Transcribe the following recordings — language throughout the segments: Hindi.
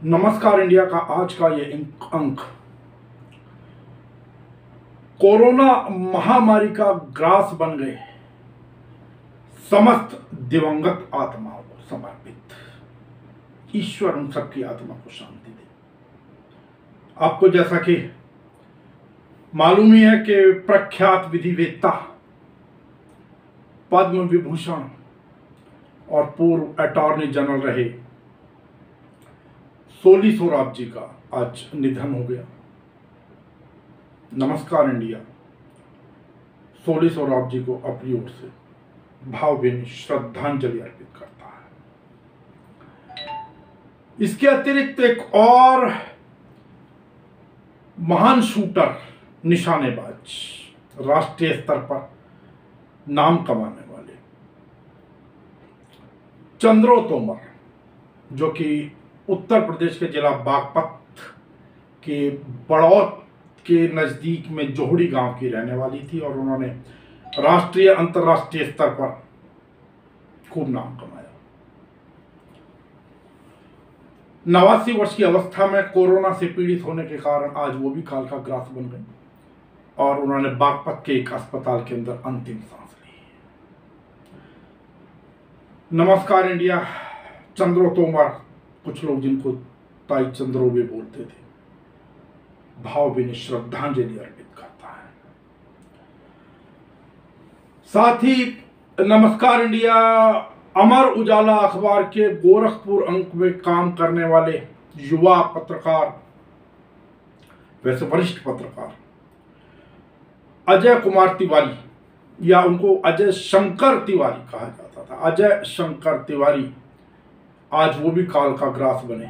नमस्कार इंडिया का आज का ये अंक कोरोना महामारी का ग्रास बन गए समस्त दिवंगत आत्माओं को समर्पित। ईश्वर उन सबकी आत्मा को शांति दे। आपको जैसा कि मालूम ही है कि प्रख्यात विधिवेत्ता, पद्म विभूषण और पूर्व अटॉर्नी जनरल रहे सोली सोराब जी का आज निधन हो गया। नमस्कार इंडिया सोली सोराब जी को अपनी ओर से भावभीनी श्रद्धांजलि अर्पित करता है। इसके अतिरिक्त एक और महान शूटर, निशानेबाज, राष्ट्रीय स्तर पर नाम कमाने वाले चंद्रो तोमर, जो कि उत्तर प्रदेश के जिला बागपत के बड़ौत के नज़दीक में जोहड़ी गांव की रहने वाली थी और उन्होंने राष्ट्रीय अंतर्राष्ट्रीय स्तर पर खूब नाम कमाया। 89 वर्ष की अवस्था में कोरोना से पीड़ित होने के कारण आज वो भी काल का ग्रास बन गए और उन्होंने बागपत के एक अस्पताल के अंदर अंतिम सांस ली। नमस्कार इंडिया चंद्रो तोमर, कुछ लोग जिनको ताई चंद्रो भी बोलते थे, भावभीनी श्रद्धांजलि अर्पित करता है। साथ ही नमस्कार इंडिया अमर उजाला अखबार के गोरखपुर अंक में काम करने वाले युवा पत्रकार, वैसे वरिष्ठ पत्रकार अजय कुमार तिवारी, या उनको अजय शंकर तिवारी कहा जाता था, अजय शंकर तिवारी, आज वो भी काल का ग्रास बने।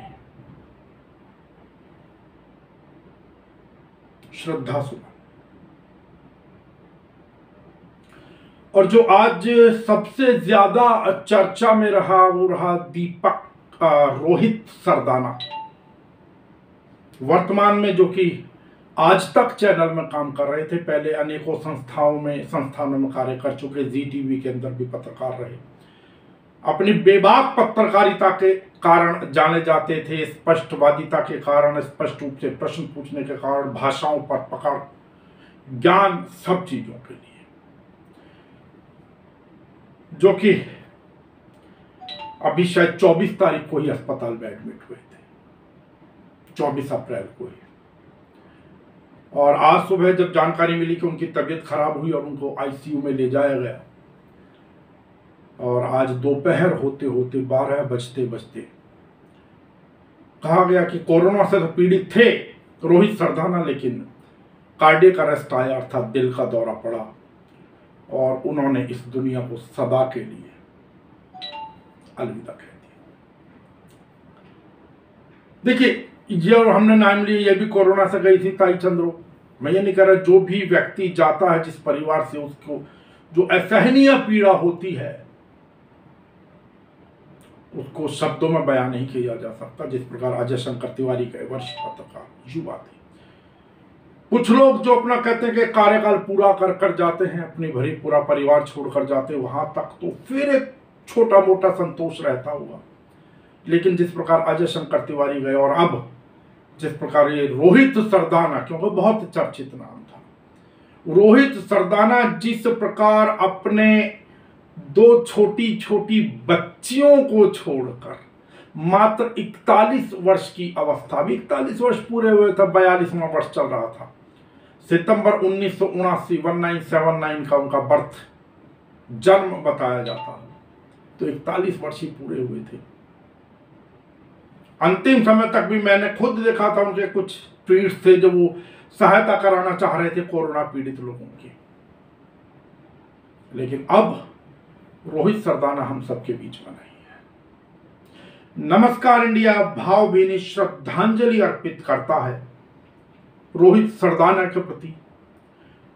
श्रद्धा सुमन। और जो आज सबसे ज्यादा चर्चा में रहा वो रहा दीपक रोहित सरदाना, वर्तमान में जो कि आज तक चैनल में काम कर रहे थे, पहले अनेकों संस्थानों में कार्य कर चुके, जी टीवी के अंदर भी पत्रकार रहे, अपनी बेबाक पत्रकारिता के कारण जाने जाते थे, स्पष्टवादिता के कारण, स्पष्ट रूप से प्रश्न पूछने के कारण, भाषाओं पर पकड़, ज्ञान, सब चीजों के लिए, जो कि अभी शायद 24 तारीख को ही अस्पताल में एडमिट हुए थे, 24 अप्रैल को ही। और आज सुबह जब जानकारी मिली कि उनकी तबीयत खराब हुई और उनको आईसीयू में ले जाया गया, और आज दोपहर होते होते 12 बजते बजते कहा गया कि कोरोना से तो पीड़ित थे रोहित सरदाना, लेकिन कार्डियक अरेस्ट आया, अर्थात दिल का दौरा पड़ा और उन्होंने इस दुनिया को सदा के लिए अलविदा कह दिया। देखिए, ये और हमने नाम लिया, ये भी कोरोना से गई थी ताई चंद्रो। मैं ये नहीं कह रहा, जो भी व्यक्ति जाता है जिस परिवार से, उसको जो असहनीय पीड़ा होती है उसको शब्दों में बयान नहीं किया जा सकता। जिस प्रकार अजय शंकर तिवारी के वरिष्ठ पत्रकार, युवा थे, कुछ लोग जो अपना कहते हैं कि कार्यकाल पूरा कर कर जाते हैं, अपनी भरी पूरा परिवार छोड़कर जाते हैं, वहां तक तो फिर एक छोटा मोटा संतोष रहता होगा, लेकिन जिस प्रकार अजय शंकर तिवारी गए और अब जिस प्रकार ये रोहित सरदाना, क्योंकि बहुत चर्चित नाम था, रोहित सरदाना जिस प्रकार अपने 2 छोटी छोटी बच्चियों को छोड़कर मात्र 41 वर्ष की अवस्था, अभी 41 वर्ष पूरे हुए थे, 42वां वर्ष चल रहा था, सितंबर 1979 1979 का उनका बर्थ जन्म बताया जाता है, तो 41 वर्ष ही पूरे हुए थे। अंतिम समय तक भी मैंने खुद देखा था उनके कुछ ट्वीट्स थे जो वो सहायता कराना चाह रहे थे कोरोना पीड़ित लोगों की, लेकिन अब रोहित सरदाना हम सबके बीच में नहीं है। नमस्कार इंडिया भावभीनी श्रद्धांजलि अर्पित करता है रोहित सरदाना के प्रति।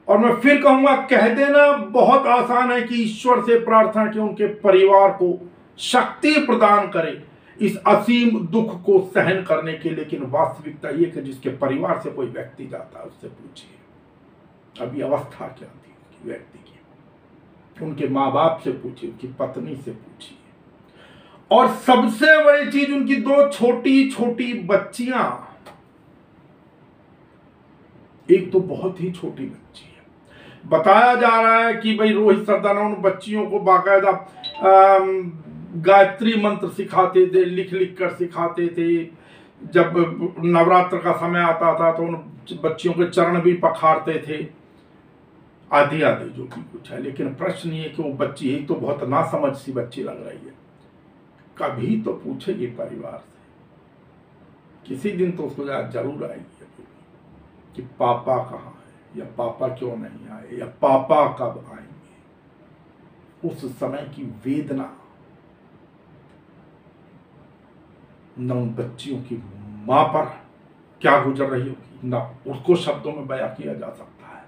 और मैं फिर कहूंगा, कह देना बहुत आसान है कि ईश्वर से प्रार्थना कि उनके परिवार को शक्ति प्रदान करे इस असीम दुख को सहन करने के, लेकिन वास्तविकता ये कि जिसके परिवार से कोई व्यक्ति जाता है उससे पूछिए अभी अवस्था क्या थी व्यक्ति की, उनके माँ बाप से पूछिए, उनकी पत्नी से पूछिए, और सबसे बड़ी चीज उनकी दो छोटी छोटी बच्चियां, एक तो बहुत ही छोटी बच्ची है। बताया जा रहा है कि भाई रोहित सरदाना उन बच्चियों को बाकायदा गायत्री मंत्र सिखाते थे, लिख लिख कर सिखाते थे। जब नवरात्र का समय आता था तो उन बच्चियों के चरण भी पखारते थे, आधी आधी जो भी कुछ है। लेकिन प्रश्न ये कि वो बच्ची एक तो बहुत नासमझ सी बच्ची लग रही है, कभी तो पूछेगी परिवार से, किसी दिन तो उसको जरूर आएगी कि पापा कहाँ है, या पापा क्यों नहीं आए, या पापा कब आएंगे। उस समय की वेदना न उन बच्चियों की मां पर क्या गुजर रही होगी, ना उसको शब्दों में बयां किया जा सकता है,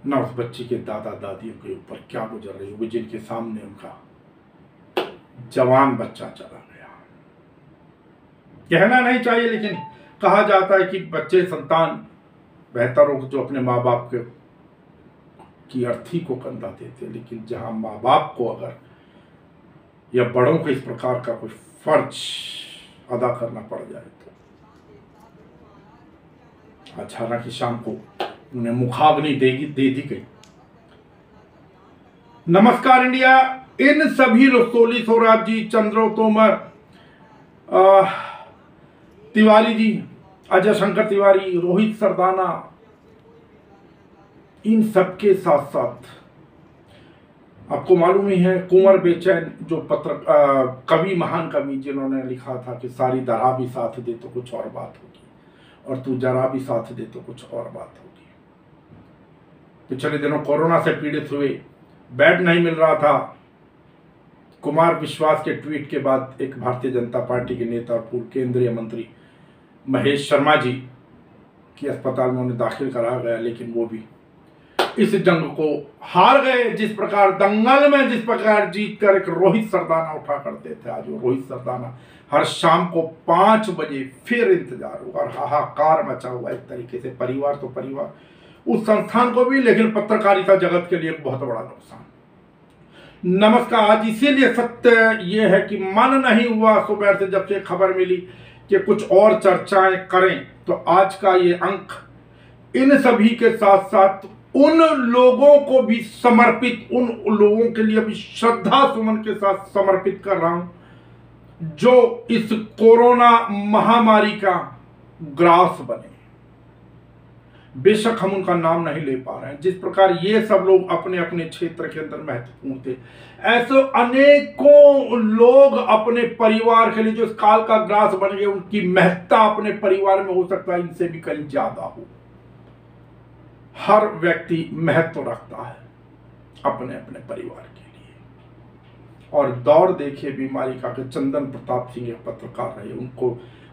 ना उस बच्ची के दादा दादियों के ऊपर क्या गुजर रही होगी जिनके सामने उनका जवान बच्चा चला गया। कहना नहीं चाहिए, लेकिन कहा जाता है कि बच्चे संतान बेहतर हो जो अपने माँ बाप के की अर्थी को कंधा देते, लेकिन जहां माँ बाप को अगर या बड़ों को इस प्रकार का कोई फर्ज अदा करना पड़ जाए तो आज हालांकि शाम को उन्हें मुखाग्नि दे दी गई। नमस्कार इंडिया, इन सभी लोग सोली सोराब जी, चंद्रो तोमर, तिवारी जी, अजय शंकर तिवारी, रोहित सरदाना, इन सबके साथ साथ आपको मालूम ही है कुंवर बेचैन जो कवि, महान कवि, जिन्होंने लिखा था कि सारी दरा भी साथ दे तो कुछ और बात होगी, और तू जरा भी साथ दे तो कुछ और बात होगी। पिछले दिनों कोरोना से पीड़ित हुए, बेड नहीं मिल रहा था। कुमार विश्वास के ट्वीट के बाद एक भारतीय जनता पार्टी के नेता और पूर्व केंद्रीय मंत्री महेश शर्मा जी की अस्पताल में उन्हें दाखिल करा गया, लेकिन वो भी इस जंग को हार गए। जिस प्रकार दंगल में जिस प्रकार जीत कर एक रोहित सरदाना उठा करते थे, आज वो रोहित सरदाना हर शाम को 5 बजे फिर इंतजार हुआ और हाहाकार मचा हुआ एक तरीके से। परिवार तो परिवार, उस संस्थान को भी, लेकिन पत्रकारिता जगत के लिए एक बहुत बड़ा नुकसान। नमस्कार, आज इसीलिए सत्य ये है कि मन नहीं हुआ सुबह से जब से खबर मिली कि कुछ और चर्चाएं करें, तो आज का ये अंक इन सभी के साथ साथ उन लोगों को भी समर्पित, उन लोगों के लिए भी श्रद्धा सुमन के साथ समर्पित कर रहा हूं जो इस कोरोना महामारी का ग्रास बने। बेशक हम उनका नाम नहीं ले पा रहे हैं, जिस प्रकार ये सब लोग अपने अपने क्षेत्र के अंदर महत्वपूर्ण थे, ऐसे अनेकों लोग अपने परिवार के लिए जो इस काल का ग्रास बन गए, उनकी महत्ता अपने परिवार में हो सकता है इनसे भी कहीं ज्यादा हो। हर व्यक्ति महत्व रखता है अपने अपने परिवार के लिए। और दौर देखिए बीमारी का कि चंदन प्रताप सिंह एक पत्रकार रहे, उनको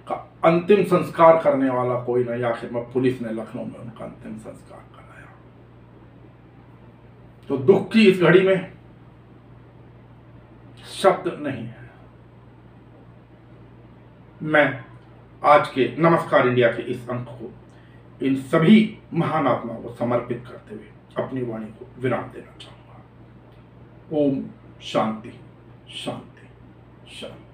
का अंतिम संस्कार करने वाला कोई नहीं, आखिर में पुलिस ने लखनऊ में उनका अंतिम संस्कार कराया। तो दुख की इस घड़ी में शब्द नहीं है। मैं आज के नमस्कार इंडिया के इस अंक को इन सभी महान आत्माओं को समर्पित करते हुए अपनी वाणी को विराम देना चाहूंगा। ओम शांति शांति शांति।